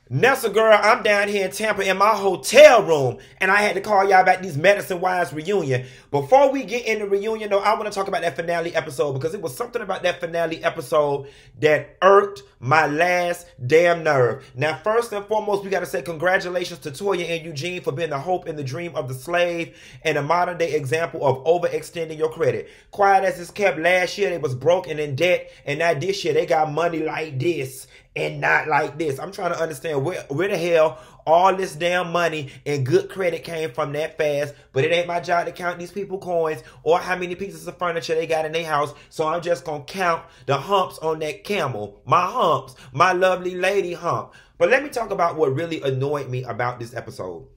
Nessa girl, I'm down here in Tampa in my hotel room, and I had to call y'all about these Medicine Wives reunion. Before we get in the reunion, though, I want to talk about that finale episode because it was something about that finale episode that irked my last damn nerve. Now, first and foremost, we got to say congratulations to Toya and Eugene for being the hope and the dream of the slave and a modern day example of overextending your credit. Quiet as it's kept, last year they was broke and in debt, and now this year they got money like this and not like this. I'm trying to understand where the hell all this damn money and good credit came from that fast, but it ain't my job to count these people coins or how many pieces of furniture they got in their house, so I'm just gonna count the humps on that camel. My humps, my lovely lady hump. But let me talk about what really annoyed me about this episode.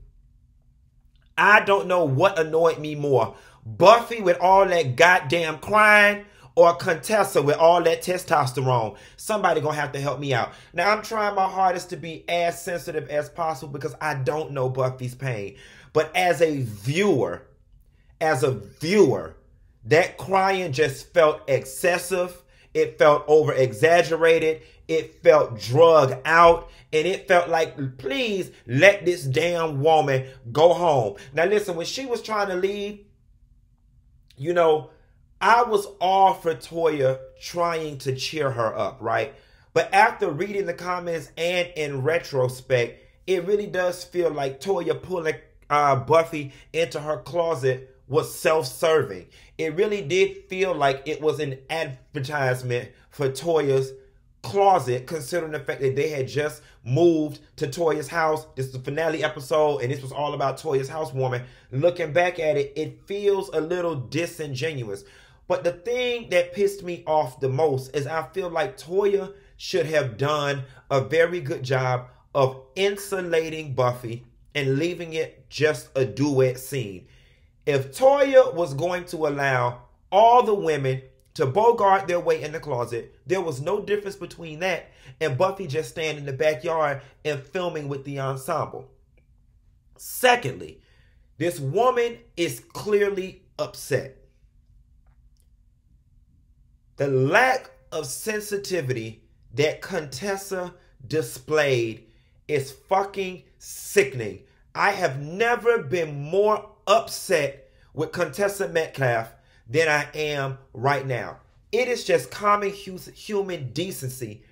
I don't know what annoyed me more, Buffy with all that goddamn crying or Contessa with all that testosterone. Somebody gonna have to help me out. Now, I'm trying my hardest to be as sensitive as possible because I don't know Buffy's pain. But as a viewer, that crying just felt excessive. It felt over-exaggerated. It felt drug out. And it felt like, please let this damn woman go home. Now, listen, when she was trying to leave, you know, I was all for Toya trying to cheer her up, right? But after reading the comments and in retrospect, it really does feel like Toya pulling Buffy into her closet was self-serving. It really did feel like it was an advertisement for Toya's closet, considering the fact that they had just moved to Toya's house. This is the finale episode, and this was all about Toya's housewarming. Looking back at it, it feels a little disingenuous. But the thing that pissed me off the most is I feel like Toya should have done a very good job of insulating Buffy and leaving it just a duet scene. If Toya was going to allow all the women to bogart their way in the closet, there was no difference between that and Buffy just staying in the backyard and filming with the ensemble. Secondly, this woman is clearly upset. The lack of sensitivity that Contessa displayed is fucking sickening. I have never been more upset with Contessa Metcalf than I am right now. It is just common human decency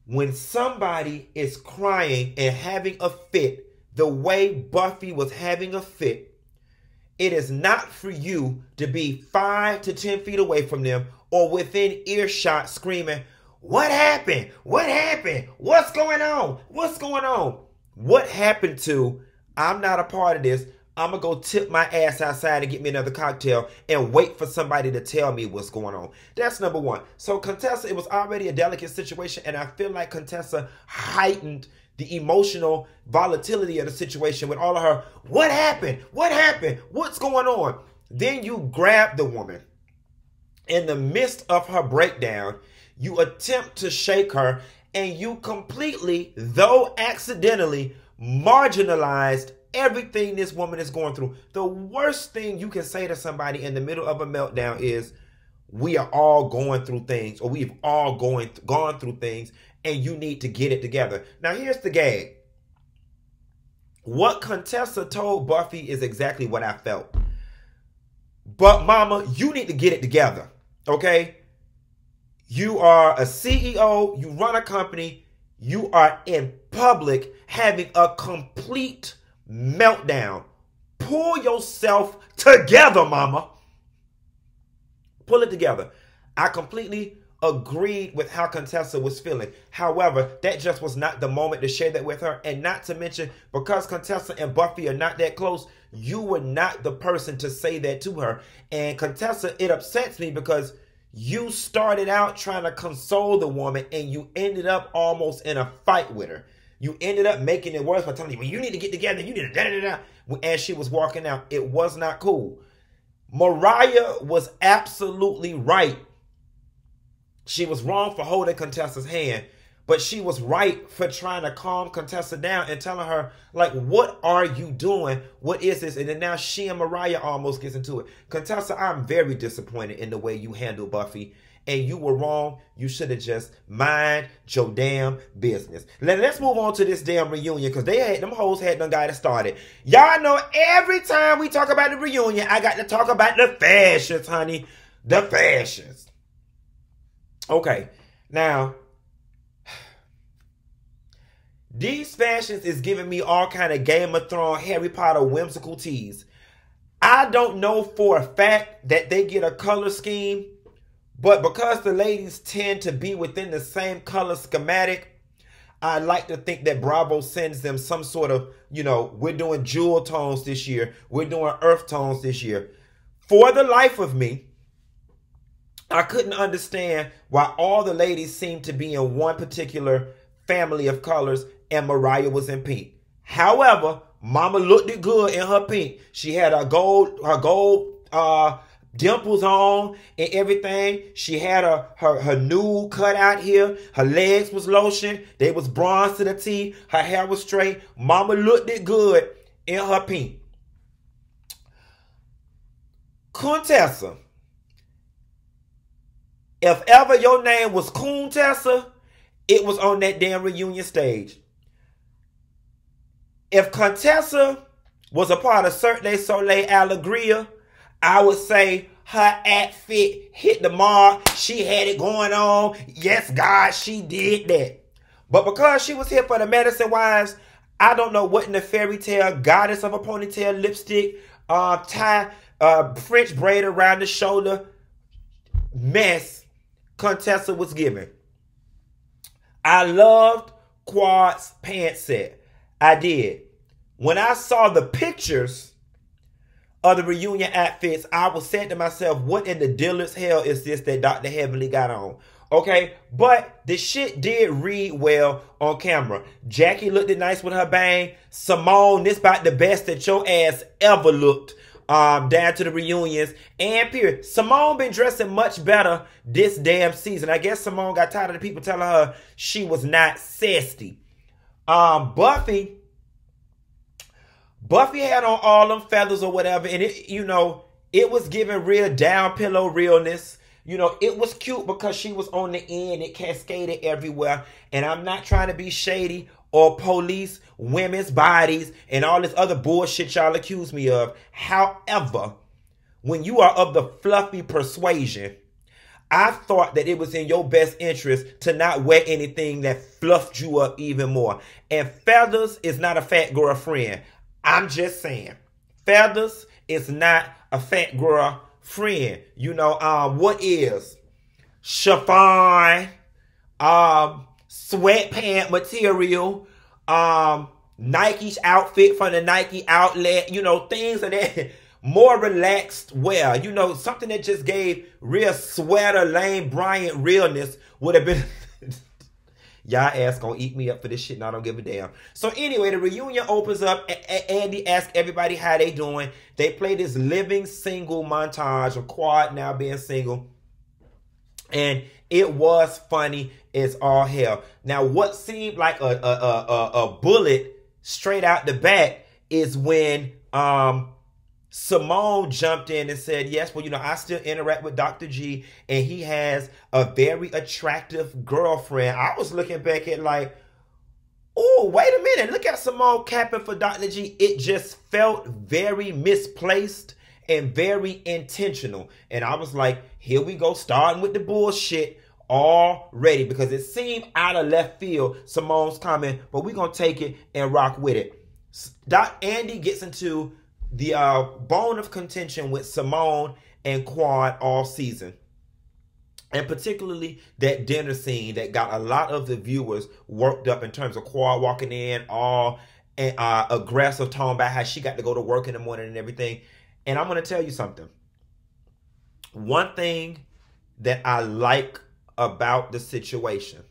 when somebody is crying and having a fit the way Buffy was having a fit. It is not for you to be 5 to 10 feet away from them or within earshot screaming, "What happened? What happened? What's going on? What's going on?" What happened to, I'm not a part of this. I'm going to go tip my ass outside and get me another cocktail and wait for somebody to tell me what's going on. That's number one. So Contessa, it was already a delicate situation, and I feel like Contessa heightened the emotional volatility of the situation with all of her, "What happened? What happened? What's going on?" Then you grab the woman. In the midst of her breakdown, you attempt to shake her, and you completely, though accidentally, marginalized everything this woman is going through. The worst thing you can say to somebody in the middle of a meltdown is, "We are all going through things," or "We've all gone through things, and you need to get it together." Now, here's the gag. What Contessa told Buffy is exactly what I felt. But mama, you need to get it together, okay? You are a CEO, you run a company, you are in public having a complete meltdown. Pull yourself together, mama. Pull it together. I completely agreed with how Contessa was feeling. However, that just was not the moment to share that with her. And not to mention, because Contessa and Buffy are not that close, you were not the person to say that to her. And Contessa, it upsets me because you started out trying to console the woman and you ended up almost in a fight with her. You ended up making it worse by telling her, "Well, you need to get together. You need to da-da-da-da." As she was walking out, it was not cool. Mariah was absolutely right. She was wrong for holding Contessa's hand, but she was right for trying to calm Contessa down and telling her, like, "What are you doing? What is this?" And then now she and Mariah almost gets into it. Contessa, I'm very disappointed in the way you handle Buffy. and you were wrong. You should have just mind your damn business. Let's move on to this damn reunion, because them hoes had done got it started. Y'all know every time we talk about the reunion, I got to talk about the fashions, honey. The fashions. Okay, now, these fashions is giving me all kind of Game of Thrones, Harry Potter whimsical teas. I don't know for a fact that they get a color scheme, but because the ladies tend to be within the same color schematic, I like to think that Bravo sends them some sort of, we're doing jewel tones this year. We're doing earth tones this year. For the life of me, I couldn't understand why all the ladies seemed to be in one particular family of colors and Mariah was in pink. However, Mama looked it good in her pink. She had her gold dimples on and everything. She had her nude cut out here. Her legs was lotion. They was bronze to the T. Her hair was straight. Mama looked it good in her pink. Contessa, if ever your name was Contessa, it was on that damn reunion stage. If Contessa was a part of Cirque du Soleil Alegria, I would say her outfit hit the mark. She had it going on. Yes, God, she did that. But because she was here for the Medicine Wives, I don't know what in the fairy tale, goddess of a ponytail, lipstick, tie, French braid around the shoulder mess Contessa was giving. I loved Quad's pants set. I did. When I saw the pictures of the reunion outfits, I was saying to myself, what in the dealer's hell is this that Dr. Heavenly got on? Okay, but the shit did read well on camera. Jackie looked nice with her bang. Simone, this about the best that your ass ever looked down to the reunions. And period. Simone been dressing much better this damn season. I guess Simone got tired of the people telling her she was not sassy. Buffy had on all them feathers or whatever, and it was giving real down pillow realness. It was cute because she was on the end. It cascaded everywhere. And I'm not trying to be shady or police women's bodies and all this other bullshit y'all accuse me of. However, when you are of the fluffy persuasion, I thought that it was in your best interest to not wear anything that fluffed you up even more. And feathers is not a fat girl friend. I'm just saying. Feathers is not a fat girl friend. What is? Chiffon, sweatpant material, Nike's outfit from the Nike outlet, things of that. More relaxed wear, something that just gave real sweater Lane Bryant realness would have been. Y'all ass gonna eat me up for this shit and I don't give a damn. So anyway, the reunion opens up. Andy asks everybody how they doing. They play this living single montage of Quad now being single. And it was funny as all hell. Now, what seemed like a bullet straight out the back is when Simone jumped in and said, yes, well, I still interact with Dr. G and he has a very attractive girlfriend. I was looking back at like, oh, wait a minute. Look at Simone capping for Dr. G. It just felt very misplaced and very intentional. And I was like, here we go, starting with the bullshit already, because it seemed out of left field, Simone's comment, but we're going to take it and rock with it. Andy gets into the bone of contention with Simone and Quad all season. And particularly that dinner scene that got a lot of the viewers worked up in terms of Quad walking in all aggressive tone about how she got to go to work in the morning and everything. And I'm going to tell you something. One thing that I like about the situation,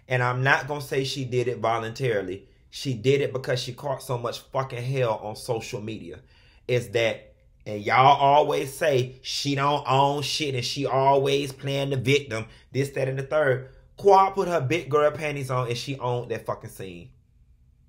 and I'm not going to say she did it voluntarily, she did it because she caught so much fucking hell on social media, is that, and y'all always say she don't own shit and she always playing the victim, this, that, and the third. Quad put her big girl panties on and she owned that fucking scene.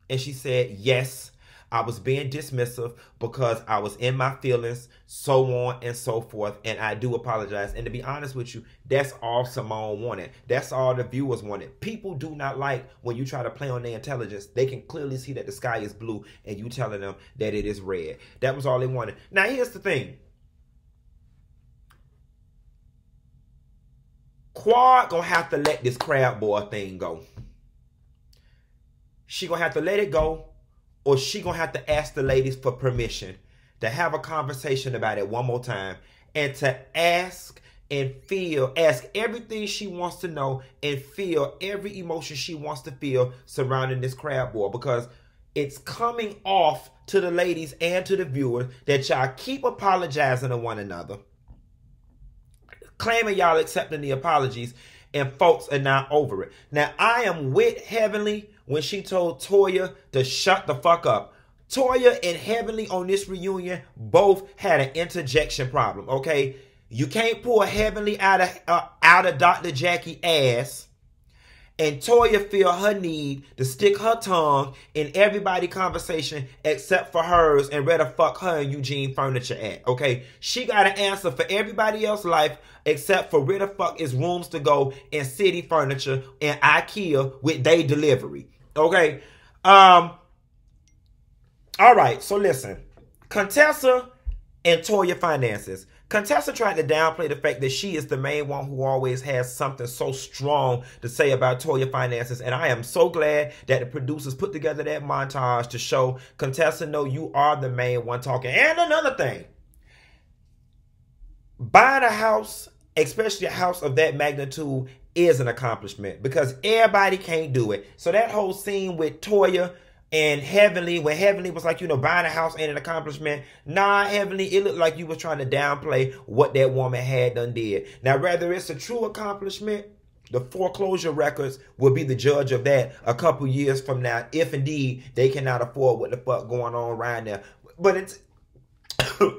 And she said, yes, I was being dismissive because I was in my feelings, so on and so forth. And I do apologize. And to be honest with you, that's all Simone wanted. That's all the viewers wanted. People do not like when you try to play on their intelligence. They can clearly see that the sky is blue and you telling them that it is red. That was all they wanted. Now, here's the thing. Quad gonna have to let this crab boy thing go. She gonna have to let it go, or she gonna have to ask the ladies for permission to have a conversation about it one more time, and to ask everything she wants to know and feel every emotion she wants to feel surrounding this crab boy, because it's coming off to the ladies and to the viewers that y'all keep apologizing to one another, claiming y'all accepting the apologies, and folks are not over it. Now, I am with Heavenly when she told Toya to shut the fuck up. Toya and Heavenly on this reunion both had an interjection problem, okay? You can't pull Heavenly out of Dr. Jackie's ass, and Toya feel her need to stick her tongue in everybody's conversation except for hers, and where the fuck her and Eugene Furniture at, okay? She got an answer for everybody else's life except for where the fuck is rooms to go in City Furniture and IKEA with they delivery, okay? All right, so listen. Contessa and Toya finances. Contessa tried to downplay the fact that she is the main one who always has something so strong to say about Toya finances. And I am so glad that the producers put together that montage to show Contessa, no, you are the main one talking. And another thing, buying a house, especially a house of that magnitude, is an accomplishment because everybody can't do it. So that whole scene with Toya and Heavenly, when Heavenly was like, buying a house ain't an accomplishment. Nah, Heavenly, it looked like you was trying to downplay what that woman had done did. Now, whether it's a true accomplishment, the foreclosure records will be the judge of that a couple years from now, if indeed they cannot afford what the fuck going on right now. But it's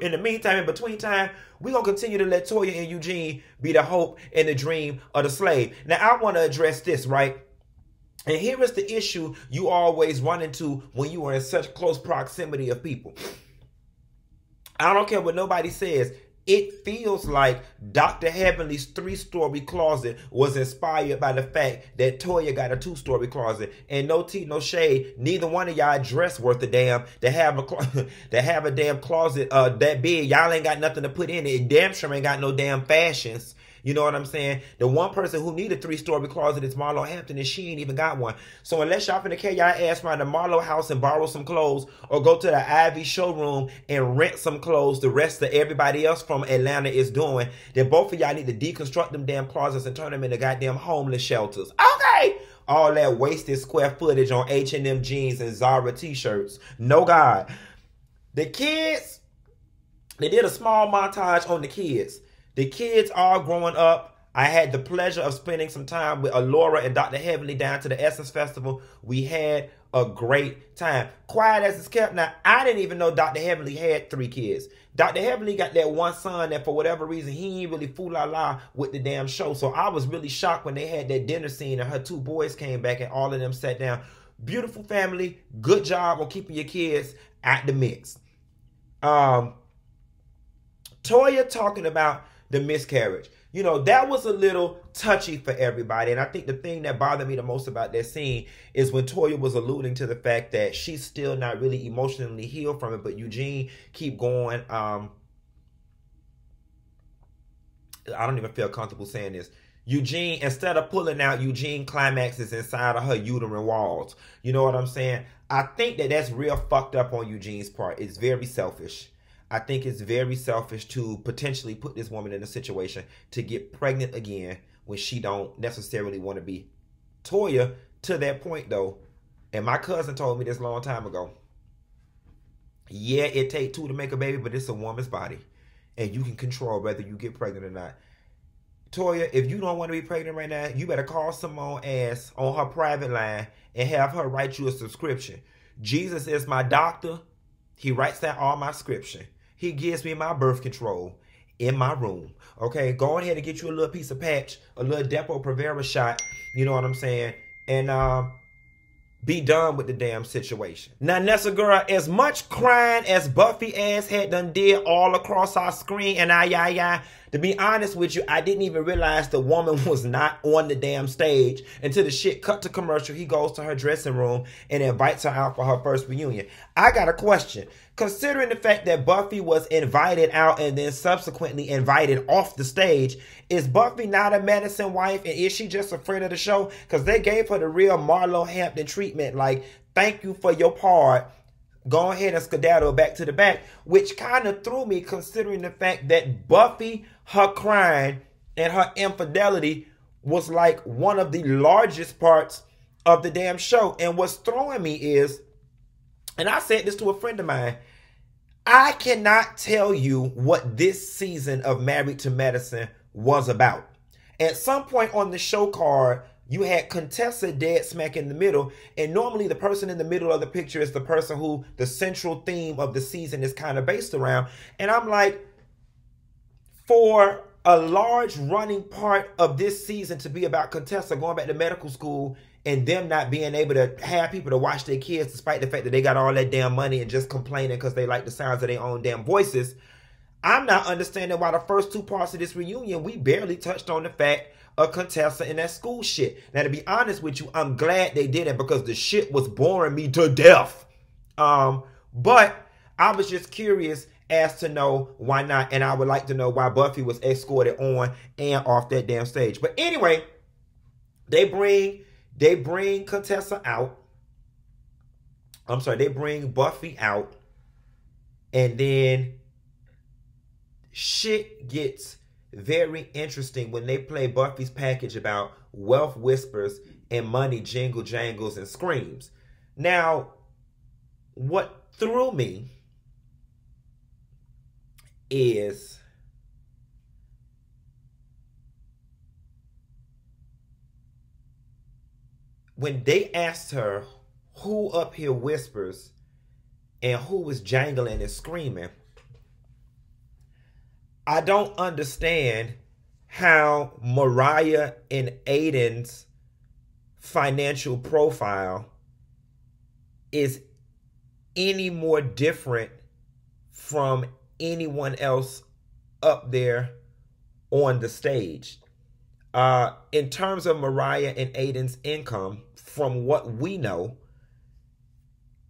in the meantime, in between time, we're going to continue to let Toya and Eugene be the hope and the dream of the slave. Now, I want to address this, right? And here is the issue you always run into when you are in such close proximity of people. I don't care what nobody says. It feels like Dr. Heavenly's 3-story closet was inspired by the fact that Toya got a 2-story closet. And no tea, no shade, neither one of y'all dress worth a damn to have a damn closet that big. Y'all ain't got nothing to put in it. Damn sure ain't got no damn fashions. You know what I'm saying? The one person who need a 3-story closet is Marlo Hampton, and she ain't even got one. So unless y'all finna carry y'all ass around the Marlo house and borrow some clothes, or go to the Ivy showroom and rent some clothes the rest of everybody else from Atlanta is doing, then both of y'all need to deconstruct them damn closets and turn them into goddamn homeless shelters. Okay! All that wasted square footage on H&M jeans and Zara t-shirts. No God. The kids, they did a small montage on the kids. The kids are growing up. I had the pleasure of spending some time with Alora and Dr. Heavenly down to the Essence Festival. We had a great time. Quiet as it's kept. Now, I didn't even know Dr. Heavenly had 3 kids. Dr. Heavenly got that one son that for whatever reason, he ain't really fool-la-la with the damn show. So I was really shocked when they had that dinner scene and her 2 boys came back and all of them sat down. Beautiful family. Good job on keeping your kids at the mix. Toya talking about the miscarriage. That was a little touchy for everybody. And I think the thing that bothered me the most about that scene is when Toya was alluding to the fact that she's still not really emotionally healed from it. But Eugene keep going. I don't even feel comfortable saying this. Eugene, instead of pulling out, Eugene climaxes inside of her uterine walls. You know what I'm saying? I think that that's real fucked up on Eugene's part. It's very selfish. I think it's very selfish to potentially put this woman in a situation to get pregnant again when she don't necessarily want to be. Toya, to that point though, and my cousin told me this a long time ago, yeah, it takes 2 to make a baby, but it's a woman's body. And you can control whether you get pregnant or not. Toya, if you don't want to be pregnant right now, you better call Simone ass on her private line and have her write you a subscription. Jesus is my doctor. He writes down all my scripture. He gives me my birth control in my room. Okay, go ahead and get you a little piece of patch, a little Depo-Provera shot. You know what I'm saying? And be done with the damn situation. Now, Nessa girl, as much crying as Buffy ass had done did all across our screen, and to be honest with you, I didn't even realize the woman was not on the damn stage until the shit cut to commercial. He goes to her dressing room and invites her out for her first reunion. I got a question. Considering the fact that Buffy was invited out and then subsequently invited off the stage, is Buffy not a medicine wife, and is she just afraid of the show? Because they gave her the real Marlo Hampton treatment, like, thank you for your part, go ahead and skedaddle back to the back, which kind of threw me considering the fact that Buffy, her crying and her infidelity was like one of the largest parts of the damn show. And what's throwing me is, and I said this to a friend of mine, I cannot tell you what this season of Married to Medicine was about. At some point on the show card, you had Contessa dead smack in the middle, and normally the person in the middle of the picture is the person who the central theme of the season is kind of based around. And I'm like, for a large running part of this season to be about Contessa going back to medical school and them not being able to have people to watch their kids despite the fact that they got all that damn money and just complaining because they like the sounds of their own damn voices, I'm not understanding why the first two parts of this reunion, we barely touched on the fact of Contessa and that school shit. Now, to be honest with you, I'm glad they didn't, because the shit was boring me to death. But I was just curious as to know why not, and I would like to know why Buffy was escorted on and off that damn stage. But anyway, they bring Contessa out. I'm sorry, they bring Buffy out, and then shit gets very interesting when they play Buffy's package about wealth whispers and money jingle jangles and screams. Now, what threw me is when they asked her who up here whispers and who was jangling and screaming, I don't understand how Mariah and Aiden's financial profile is any more different from anyone else up there on the stage. In terms of Mariah and Aiden's income, from what we know,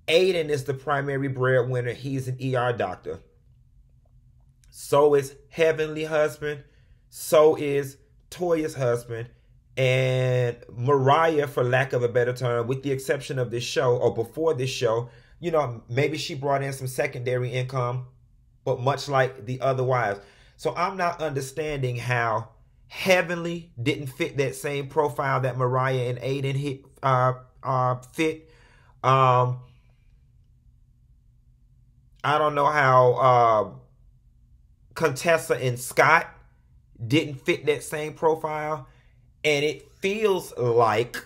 Aiden is the primary breadwinner. He's an ER doctor. So is Heavenly husband. So is Toya's husband. And Mariah, for lack of a better term, with the exception of this show, or before this show, you know, maybe she brought in some secondary income, but much like the other wives. So I'm not understanding how Heavenly didn't fit that same profile that Mariah and Aiden fit. I don't know how Contessa and Scott didn't fit that same profile. And it feels like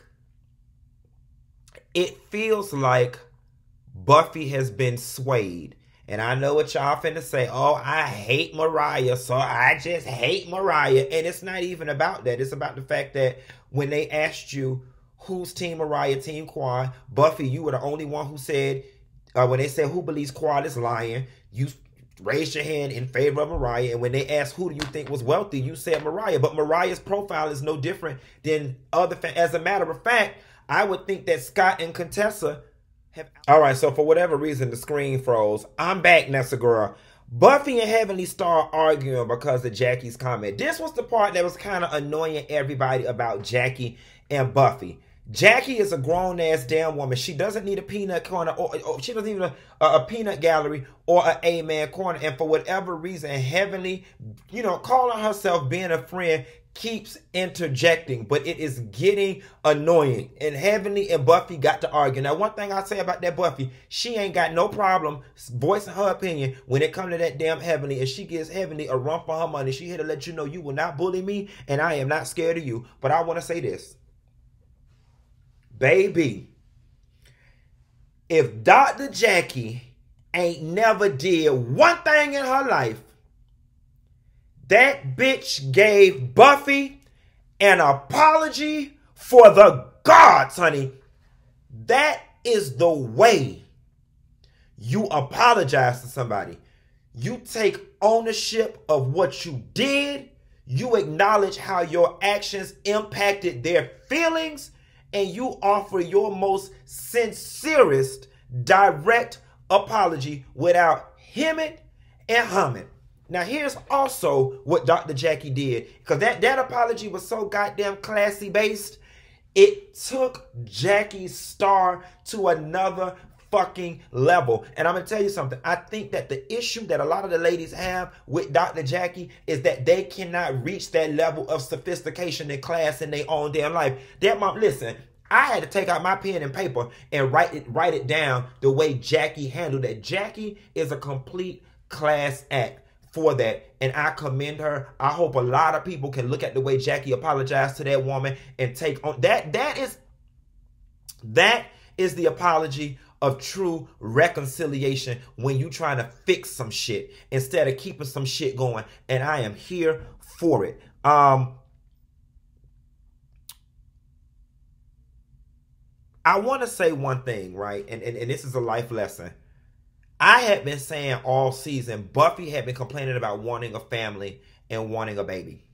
Buffy has been swayed. And I know what y'all finna say. Oh, I hate Mariah, so I just hate Mariah. And it's not even about that. It's about the fact that when they asked you who's Team Mariah, Team Quad, Buffy, you were the only one who said, when they said who believes Quad is lying, you raised your hand in favor of Mariah. And when they asked who do you think was wealthy, you said Mariah. But Mariah's profile is no different than other. As a matter of fact, I would think that Scott and Contessa have... All right, so for whatever reason, the screen froze. I'm back, Nessa girl. Buffy and Heavenly start arguing because of Jackie's comment. This was the part that was kind of annoying everybody about Jackie and Buffy. Jackie is a grown-ass damn woman. She doesn't need a peanut corner, or she doesn't need a peanut gallery or an A-man corner. And for whatever reason, Heavenly, you know, calling herself being a friend, keeps interjecting. But it is getting annoying. And Heavenly and Buffy got to argue. Now, one thing I say about that Buffy, she ain't got no problem voicing her opinion when it comes to that damn Heavenly. And she gives Heavenly a run for her money. She here to let you know you will not bully me, and I am not scared of you. But I want to say this. Baby, if Dr. Jackie ain't never did one thing in her life, that bitch gave Buffy an apology for the gods, honey. That is the way you apologize to somebody. You take ownership of what you did. You acknowledge how your actions impacted their feelings. And you offer your most sincerest, direct apology without hemming and humming. Now, here's also what Dr. Jackie did. Because that apology was so goddamn classy based. It took Jackie's star to another fucking level. And I'm going to tell you something. I think that the issue that a lot of the ladies have with Dr. Jackie is that they cannot reach that level of sophistication and class in their own damn life. That mom, listen, I had to take out my pen and paper and write it down the way Jackie handled it. Jackie is a complete class act for that, and I commend her. I hope a lot of people can look at the way Jackie apologized to that woman and take on that. That is the apology of true reconciliation, when you trying to fix some shit instead of keeping some shit going. And I am here for it. I want to say one thing, right? And this is a life lesson. I had been saying all season, Buffy had been complaining about wanting a family and wanting a baby.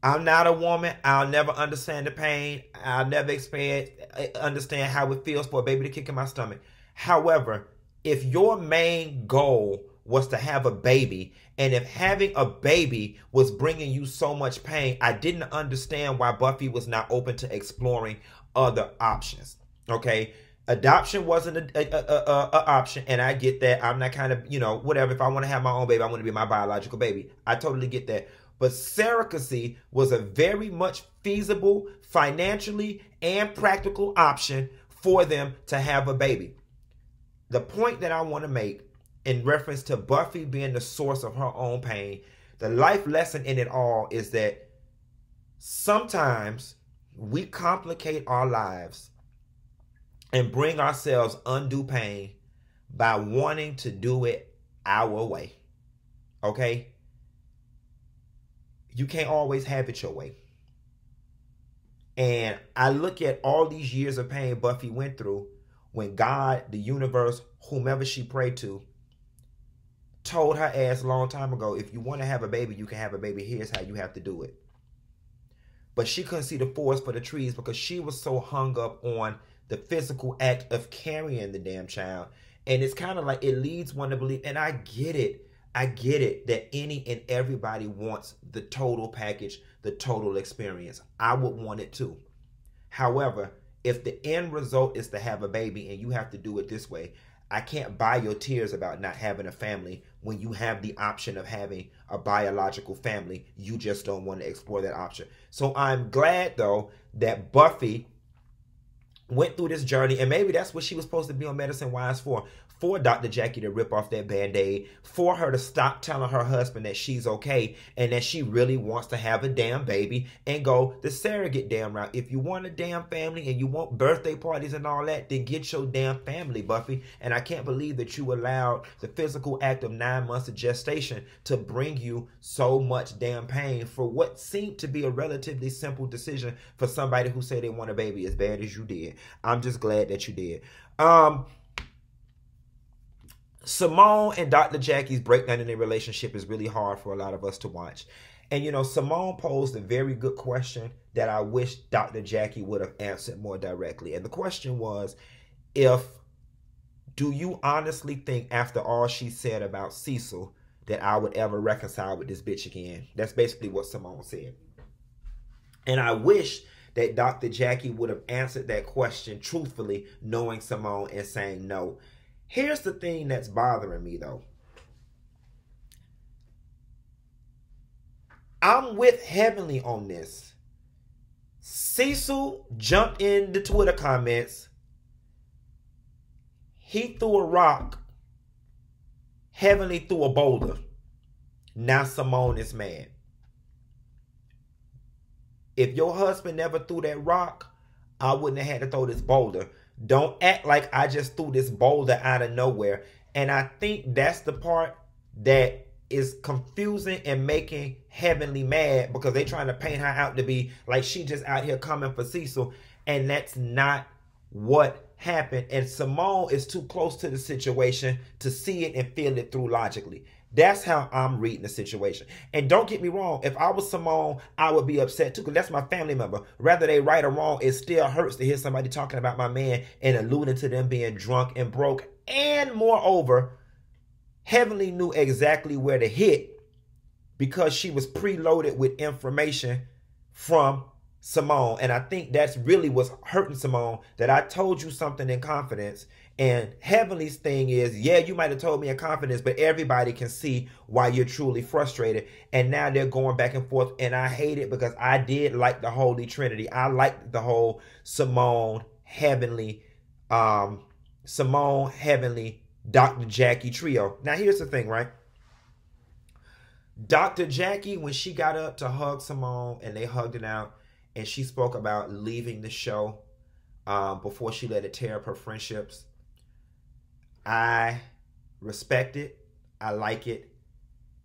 I'm not a woman. I'll never understand the pain. I'll never understand how it feels for a baby to kick in my stomach. However, if your main goal was to have a baby, and if having a baby was bringing you so much pain, I didn't understand why Buffy was not open to exploring other options. Okay? Adoption wasn't a option, and I get that. I'm not kind of, whatever. If I want to have my own baby, I want to be my biological baby. I totally get that. But surrogacy was a very much feasible, financially and practical option for them to have a baby. The point that I want to make in reference to Buffy being the source of her own pain, the life lesson in it all is that sometimes we complicate our lives and bring ourselves undue pain by wanting to do it our way. Okay? You can't always have it your way. And I look at all these years of pain Buffy went through when God, the universe, whomever she prayed to, told her ass a long time ago, if you want to have a baby, you can have a baby. Here's how you have to do it. But she couldn't see the forest for the trees because she was so hung up on the physical act of carrying the damn child. And it's kind of like it leads one to believe, and I get it that any and everybody wants the total package, the total experience. I would want it too. However, if the end result is to have a baby and you have to do it this way, I can't buy your tears about not having a family when you have the option of having a biological family. You just don't want to explore that option. So I'm glad, though, that Buffy went through this journey, and maybe that's what she was supposed to be on Medicine Wise for Dr. Jackie to rip off that Band-Aid, for her to stop telling her husband that she's okay and that she really wants to have a damn baby and go the surrogate damn route. If you want a damn family and you want birthday parties and all that, then get your damn family, Buffy. And I can't believe that you allowed the physical act of 9 months of gestation to bring you so much damn pain for what seemed to be a relatively simple decision for somebody who said they want a baby as bad as you did. I'm just glad that you did. Simone and Dr. Jackie's breakdown in their relationship is really hard for a lot of us to watch. And, Simone posed a very good question that I wish Dr. Jackie would have answered more directly. And the question was, do you honestly think after all she said about Cecil that I would ever reconcile with this bitch again? That's basically what Simone said. And I wish that Dr. Jackie would have answered that question truthfully, knowing Simone and saying no. Here's the thing that's bothering me, though. I'm with Heavenly on this. Cecil jumped in the Twitter comments. He threw a rock. Heavenly threw a boulder. Now Simone is mad. If your husband never threw that rock, I wouldn't have had to throw this boulder. Don't act like I just threw this boulder out of nowhere. And I think that's the part that is confusing and making Heavenly mad because they trying to paint her out to be like she just out here coming for Cecil, and that's not what happened. And Simone is too close to the situation to see it and feel it through logically. That's how I'm reading the situation. And don't get me wrong, if I was Simone, I would be upset too, because that's my family member. Whether they right or wrong, it still hurts to hear somebody talking about my man and alluding to them being drunk and broke. And moreover, Heavenly knew exactly where to hit because she was preloaded with information from Simone. And I think that's really what's hurting Simone, that I told you something in confidence. And Heavenly's thing is, yeah, you might have told me in confidence, but everybody can see why you're truly frustrated. And now they're going back and forth. And I hate it because I did like the Holy Trinity. I liked the whole Simone, Heavenly, Dr. Jackie trio. Now, here's the thing, right? Dr. Jackie, when she got up to hug Simone and they hugged it out, and she spoke about leaving the show before she let it tear up her friendships, I respect it. I like it.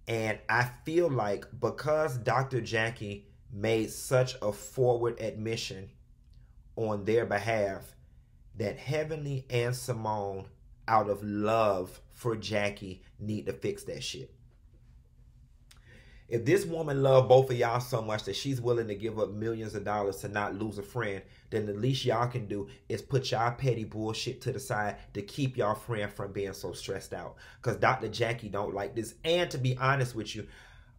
And I feel like because Dr. Jackie made such a forward admission on their behalf, that Heavenly and Simone, out of love for Jackie, need to fix that shit. If this woman loved both of y'all so much that she's willing to give up millions of dollars to not lose a friend, then the least y'all can do is put y'all petty bullshit to the side to keep y'all friend from being so stressed out. Because Dr. Jackie don't like this. And to be honest with you,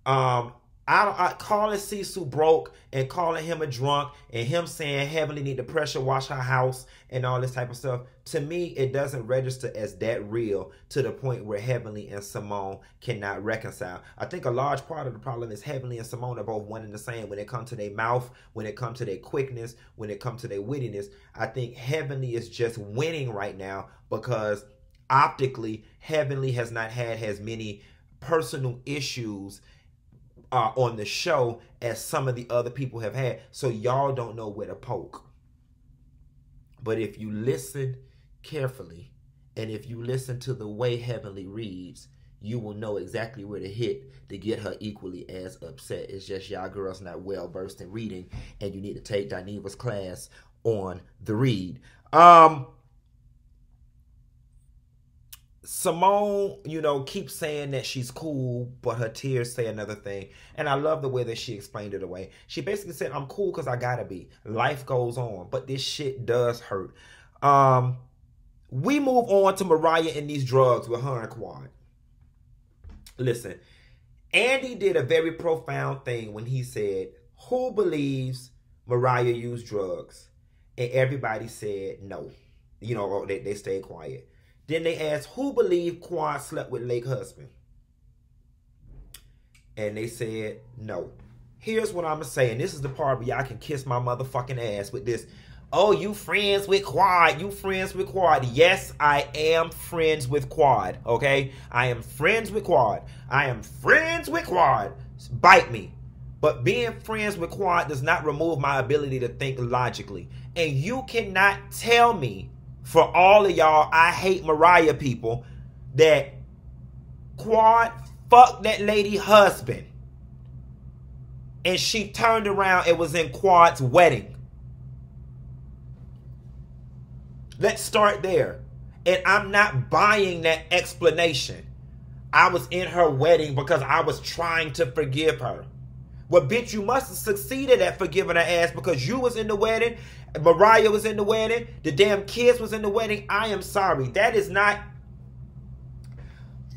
calling Cecil broke and calling him a drunk and him saying Heavenly need to pressure wash her house and all this type of stuff, to me, it doesn't register as that real to the point where Heavenly and Simone cannot reconcile. I think a large part of the problem is Heavenly and Simone are both one and the same when it comes to their mouth, when it comes to their quickness, when it comes to their wittiness. I think Heavenly is just winning right now because optically, Heavenly has not had as many personal issues on the show as some of the other people have had. So y'all don't know where to poke. But if you listen carefully, and if you listen to the way Heavenly reads, you will know exactly where to hit to get her equally as upset. It's just y'all girls not well versed in reading, and you need to take Dineva's class on the read. Simone, keeps saying that she's cool, but her tears say another thing. And I love the way that she explained it away. She basically said, I'm cool because I gotta be. Life goes on, but this shit does hurt. We move on to Mariah and these drugs with her and Quad. Listen, Andy did a very profound thing when he said, who believes Mariah used drugs? And everybody said no. They stayed quiet. Then they asked, who believed Quad slept with Lake husband? And they said, no. Here's what I'm going to say, and this is the part where y'all can kiss my motherfucking ass with this. Oh, you friends with Quad. You friends with Quad. Yes, I am friends with Quad, okay? I am friends with Quad. I am friends with Quad. Bite me. But being friends with Quad does not remove my ability to think logically. And you cannot tell me, for all of y'all I hate Mariah people, that Quad fucked that lady husband and she turned around and was in Quad's wedding. Let's start there. And I'm not buying that explanation. I was in her wedding because I was trying to forgive her. Well, bitch, you must have succeeded at forgiving her ass because you was in the wedding, Mariah was in the wedding, the damn kids was in the wedding. I am sorry. That is not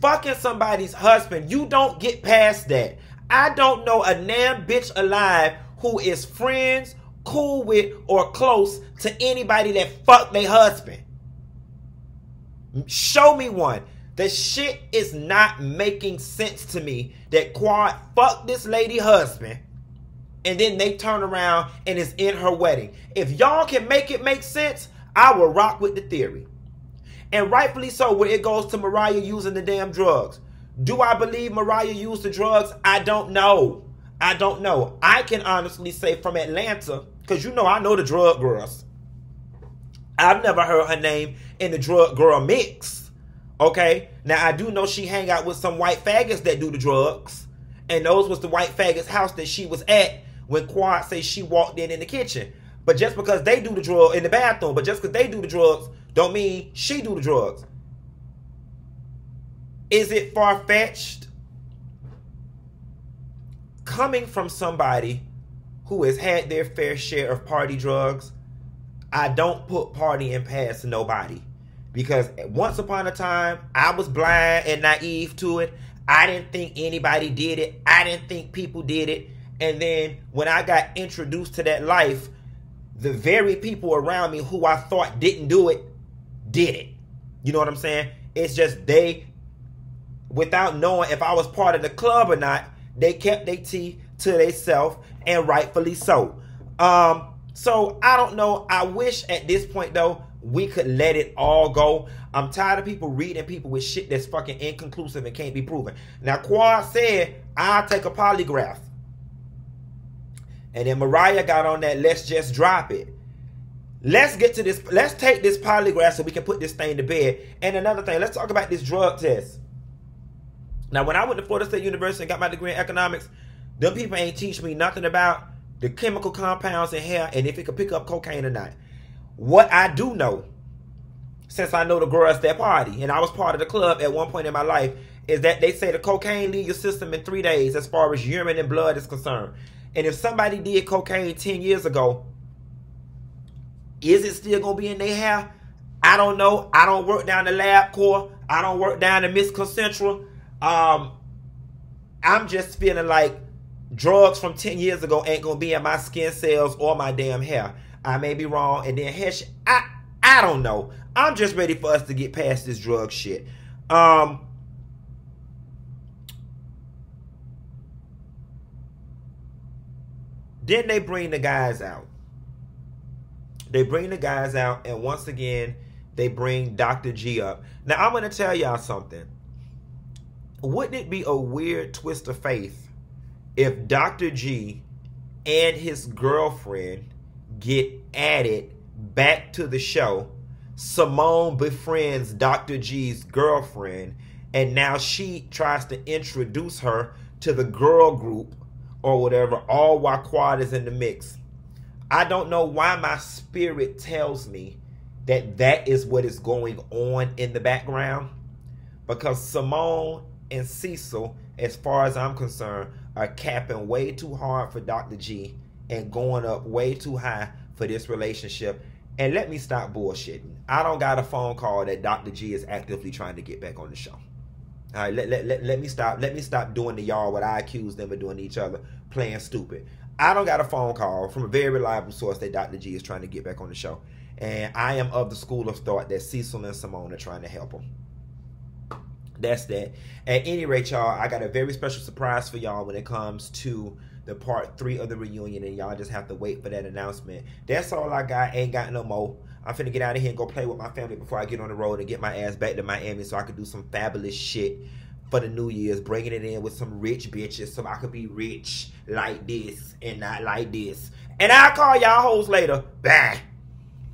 fucking somebody's husband. You don't get past that. I don't know a damn bitch alive who is friends, cool with, or close to anybody that fucked their husband. Show me one. The shit is not making sense to me that Quad fucked this lady husband and then they turn around and is in her wedding. If y'all can make it make sense, I will rock with the theory. And rightfully so when it goes to Mariah using the damn drugs. Do I believe Mariah used the drugs? I don't know. I don't know. I can honestly say from Atlanta, because I know the drug girls. I've never heard her name in the drug girl mix. Okay? Now, I do know she hang out with some white faggots that do the drugs. And those was the white faggots' house that she was at when Quad says she walked in the kitchen. But just because they do the drug in the bathroom, but just because they do the drugs, don't mean she do the drugs. Is it far-fetched? Coming from somebody who has had their fair share of party drugs, I don't put partying past nobody. Because once upon a time, I was blind and naive to it. I didn't think anybody did it. I didn't think people did it. And then when I got introduced to that life, the very people around me who I thought didn't do it, did it. You know what I'm saying? It's just they, without knowing if I was part of the club or not, they kept their tea to themselves, and rightfully so. So I don't know. I wish at this point, though, we could let it all go. I'm tired of people reading people with shit that's fucking inconclusive and can't be proven. Now, Quad said, I'll take a polygraph. And then Mariah got on that, let's just drop it. Let's get to this. Let's take this polygraph so we can put this thing to bed. And another thing, let's talk about this drug test. Now, when I went to Florida State University and got my degree in economics, them people ain't teach me nothing about the chemical compounds in hair and if it could pick up cocaine or not. What I do know, since I know the girls that party, and I was part of the club at one point in my life, is that they say the cocaine leaves your system in 3 days as far as urine and blood is concerned. And if somebody did cocaine 10 years ago, is it still going to be in their hair? I don't know. I don't work down the lab core. I don't work down the Miss Concentra. I'm just feeling like drugs from 10 years ago ain't going to be in my skin cells or my damn hair. I may be wrong. And then hair shit, I don't know. I'm just ready for us to get past this drug shit. Then they bring the guys out. They bring the guys out, and once again, they bring Dr. G up. Now, I'm going to tell y'all something. Wouldn't it be a weird twist of faith if Dr. G and his girlfriend get added back to the show? Simone befriends Dr. G's girlfriend, and now she tries to introduce her to the girl group or whatever, all while Quad is in the mix. I don't know why my spirit tells me that that is what is going on in the background, because Simone and Cecil, as far as I'm concerned, are capping way too hard for Dr. G and going up way too high for this relationship. And let me stop bullshitting. I don't got a phone call that Dr. G is actively trying to get back on the show. All right, let me stop. Let me stop doing to y'all what I accuse them of doing to each other, playing stupid. I don't got a phone call from a very reliable source that Dr. G is trying to get back on the show. And I am of the school of thought that Cecil and Simone are trying to help him. That's that. At any rate, y'all, I got a very special surprise for y'all when it comes to the part 3 of the reunion, and y'all just have to wait for that announcement. That's all I got. Ain't got no more. I'm finna get out of here and go play with my family before I get on the road and get my ass back to Miami so I could do some fabulous shit for the New Year's, bringing it in with some rich bitches so I could be rich like this and not like this. And I'll call y'all hoes later. Bye.